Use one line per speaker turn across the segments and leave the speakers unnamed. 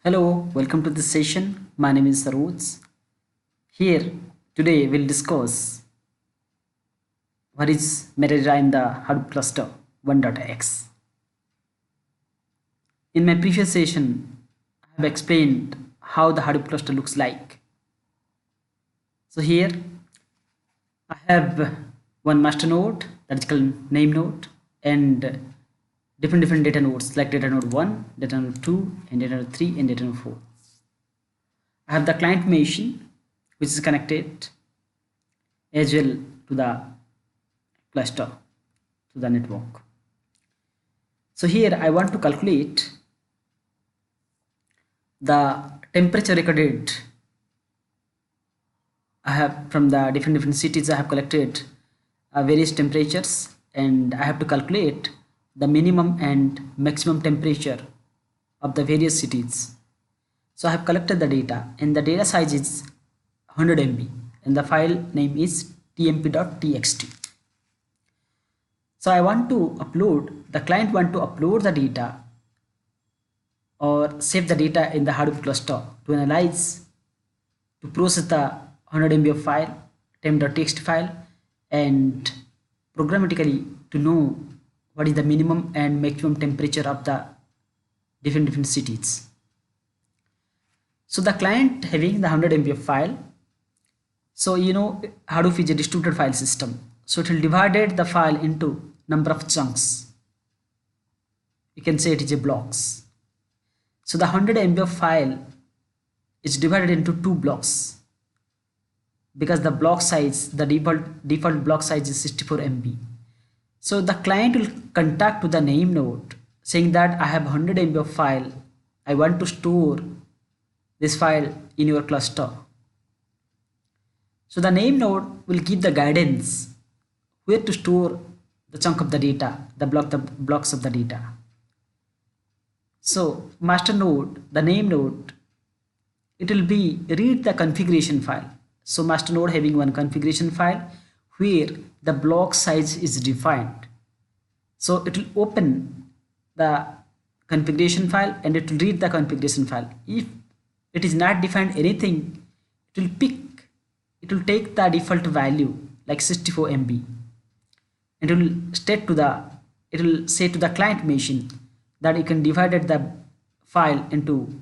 Hello, welcome to this session. My name is Saroj. Here, today we'll discuss what is metadata in the Hadoop Cluster 1.X. In my previous session, I have explained how the Hadoop cluster looks like. So here, I have one master node that is called name node and different data nodes like data node 1, data node 2, and data node 3 and data node 4. I have the client machine which is connected as well to the cluster, to the network. So here I want to calculate the temperature recorded. I have from the different cities I have collected various temperatures, and I have to calculate the minimum and maximum temperature of the various cities. So I have collected the data, and the data size is 100 MB and the file name is tmp.txt. So I want to upload, the client want to upload the data or save the data in the Hadoop cluster to analyze, to process the 100 MB of file, temp.txt file, and programmatically to know what is the minimum and maximum temperature of the different cities. So the client having the 100 MB of file, so you know Hadoop is a distributed file system, so it will divide the file into number of chunks. You can say it is a blocks. So the 100 MB of file is divided into two blocks because the block size, the default block size is 64 MB. So the client will contact to the name node saying that I have 100 MB of file, I want to store this file in your cluster. So the name node will give the guidance where to store the chunk of the data, the blocks of the data. So master node, the name node, it will be read the configuration file. So master node having one configuration file where the block size is defined. So it will open the configuration file and it will read the configuration file. If it is not defined anything, it will take the default value like 64 MB and it will say to the client machine that you can divide the file into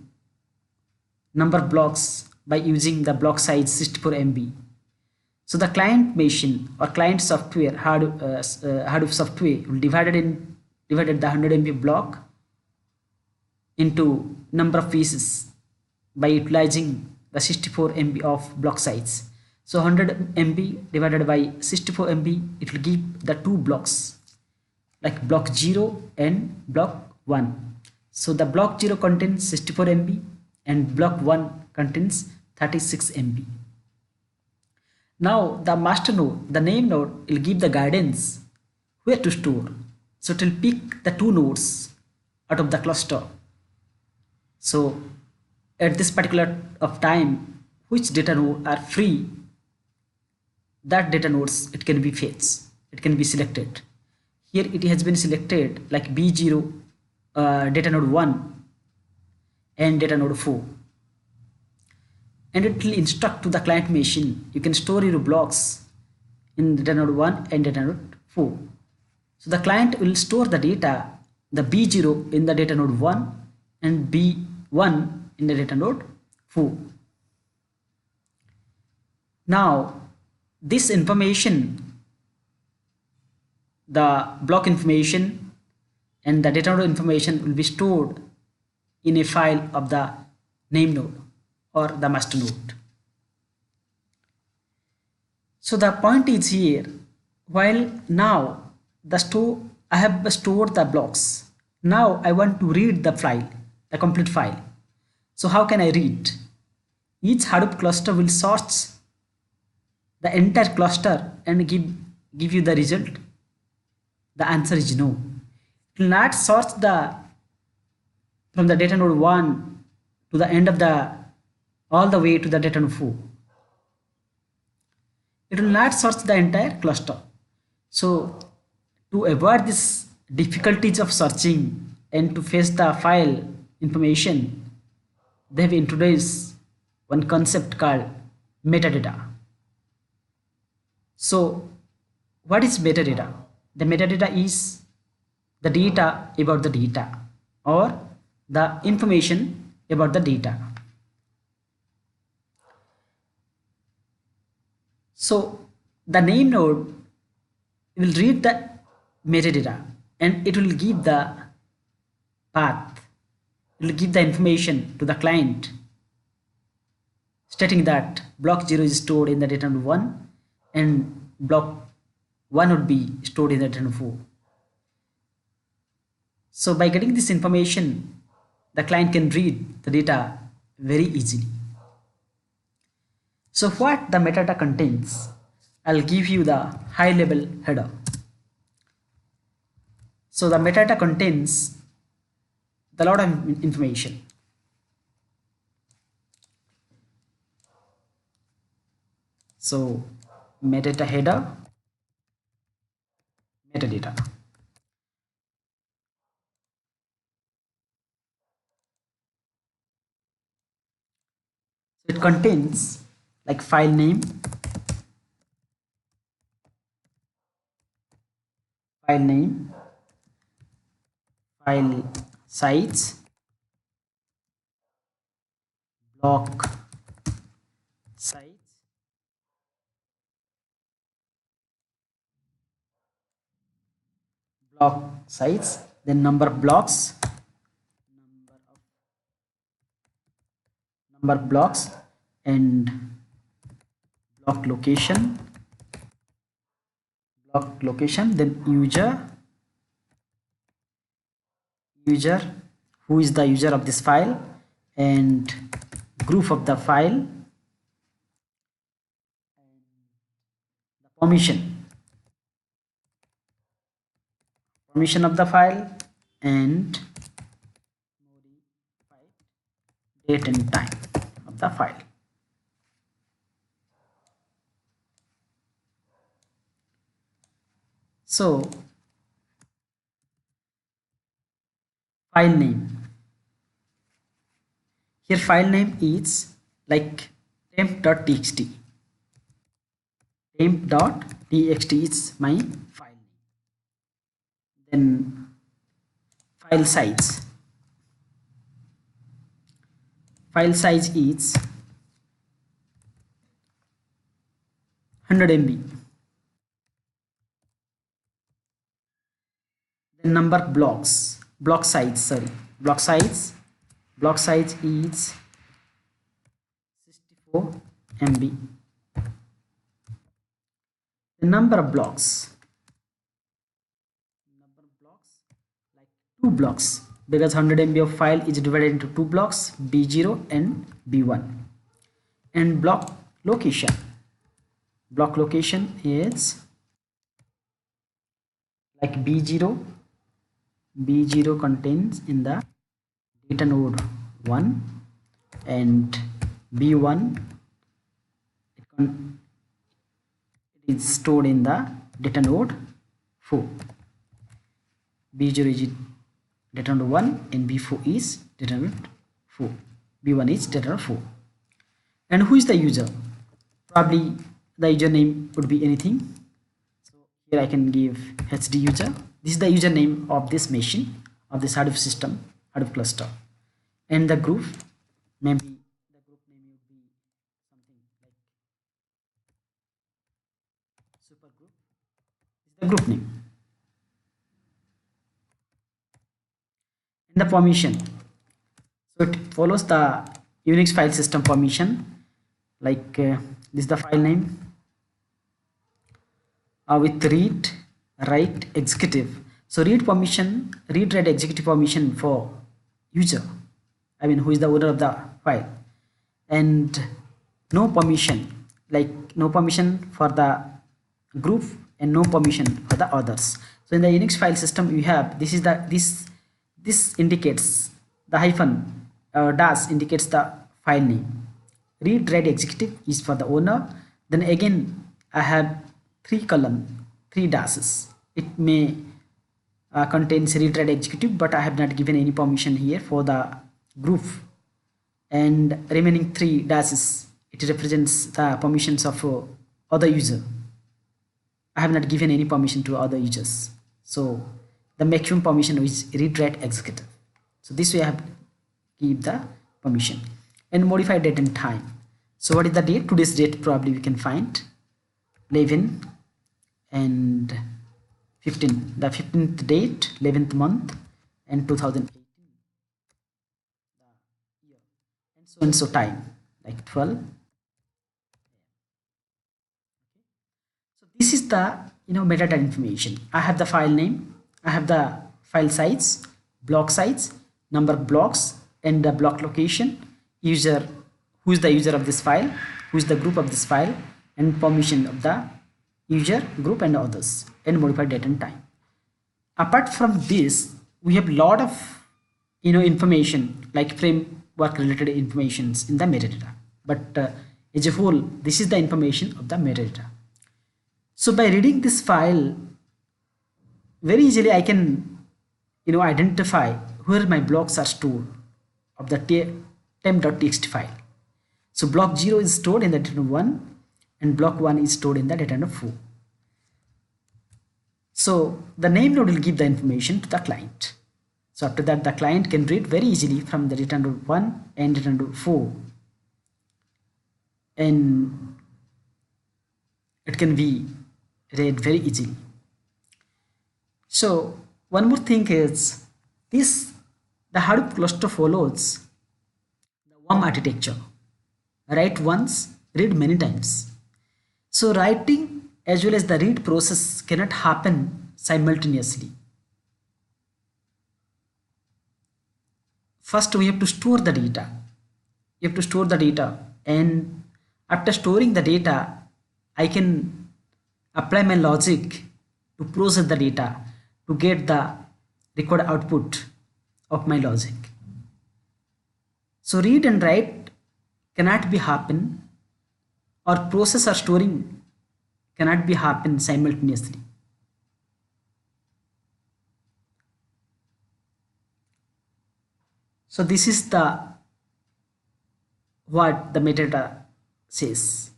number of blocks by using the block size 64 MB. So the client machine or client software, Hadoop software will divided the 100 MB block into number of pieces by utilizing the 64 MB of block size. So 100 MB divided by 64 MB, it will give the two blocks like block 0 and block 1. So the block 0 contains 64 MB and block 1 contains 36 MB. Now the master node, the name node, will give the guidance where to store. So it will pick the two nodes out of the cluster. So at this particular of time, which data node are free, that data nodes it can be fetched, it can be selected. Here it has been selected like B0, data node 1 and data node 4. And it will instruct to the client machine, you can store your blocks in data node 1 and data node 4. So the client will store the data, the B0 in the data node 1 and B1 in the data node 4. Now this information, the block information and the data node information will be stored in a file of the name node or the master node. So the point is here, while now I have stored the blocks, now I want to read the file, the complete file. So how can I read? Each Hadoop cluster will search the entire cluster and give you the result. The answer is no. It will not search from the data node 1 to the end of all the way to the data node 4. It will not search the entire cluster. So to avoid this difficulties of searching and to fetch the file information, they have introduced one concept called metadata. So what is metadata? The metadata is the data about the data, or the information about the data. So the name node will read the metadata and it will give the path, it will give the information to the client stating that block 0 is stored in the data node 1 and block 1 would be stored in the data node 4. So by getting this information, the client can read the data very easily. So what the metadata contains, I'll give you the high level header. So the metadata contains a lot of information. So metadata header, metadata. So it contains like file name, file name, file size, block size, block size, then number of blocks, and block location, then user, who is the user of this file, and group of the file, the permission of the file, and date and time of the file. So file name, here file name is like temp.txt. temp.txt is my file name. Then file size is 100 MB. Then number of blocks, block size is 64 MB. The number of blocks like 2 blocks, because 100 MB of file is divided into 2 blocks, B0 and B1. And block location is like B0 contains in the data node 1, and B1 it is stored in the data node 4. B0 is data node 1 and B4 is data node 4. B1 is data node 4. And who is the user? Probably the username would be anything. So here I can give HD user. This is the username of this machine, of this Hadoop system, Hadoop cluster. And the group, maybe the group name would be something like super group. This is the group name. And the permission, so it follows the Unix file system permission, like this is the file name with read, write, executive. So read permission, read, write, executive permission for user, I mean who is the owner of the file, and no permission, like no permission for the group and no permission for the others. So in the Unix file system you have this is the this indicates the hyphen dash indicates the file name. Read, write, executive is for the owner. Then again I have 3 dashes. It may contains read, write, executive, but I have not given any permission here for the group and remaining 3 dashes, it represents the permissions of other user. I have not given any permission to other users. So the maximum permission is read, write, executive. So this way I have to give the permission. And modify date and time. So what is the date? Today's date probably we can find 11 and 15. The 15th date, 11th month, and 2018. The year. And so time, like 12. So this is the metadata information. I have the file name, I have the file size, block size, number of blocks, and the block location, user, who is the user of this file, who is the group of this file, and permission of the user, group, and others, and modify date and time. Apart from this, we have lot of information like framework related informations in the metadata. But as a whole, this is the information of the metadata. So by reading this file, very easily I can identify where my blocks are stored of the temp.txt file. So block 0 is stored in the data 1 and block 1 is stored in the data 4. So the name node will give the information to the client. So after that, the client can read very easily from the data node 1 and data node 4, and it can be read very easily. So one more thing is this: the Hadoop cluster follows the worm architecture. Write once, read many times. So writing as well as the read process cannot happen simultaneously. First, we have to store the data. You have to store the data, and after storing the data, I can apply my logic to process the data to get the required output of my logic. So read and write cannot be happen, or process or storing cannot be happen simultaneously. So this is the what the metadata says.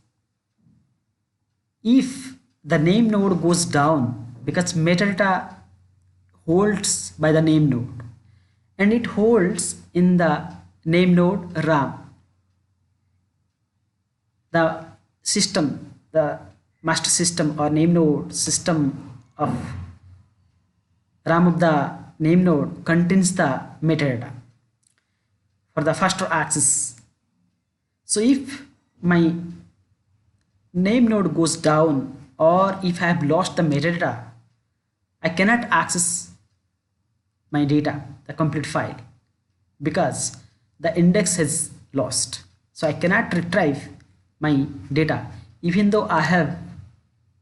If the name node goes down, because metadata holds by the name node, and it holds in the name node RAM. The system, the master system or name node system of RAM of the name node contains the metadata for the faster access. So if my name node goes down, or if I have lost the metadata, I cannot access my data, the complete file, because the index has lost. So I cannot retrieve my data. Even though I have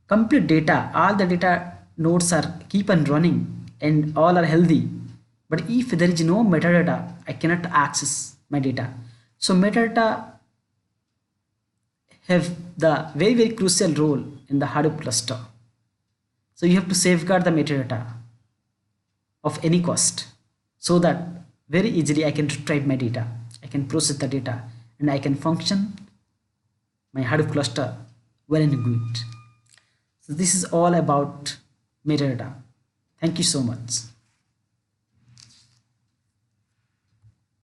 complete data, all the data nodes are keep on running and all are healthy, but if there is no metadata, I cannot access my data. So metadata have the very crucial role in the Hadoop cluster. So you have to safeguard the metadata of any cost, so that very easily I can retrieve my data, I can process the data, and I can function my Hadoop cluster well and good. So this is all about metadata. Thank you so much.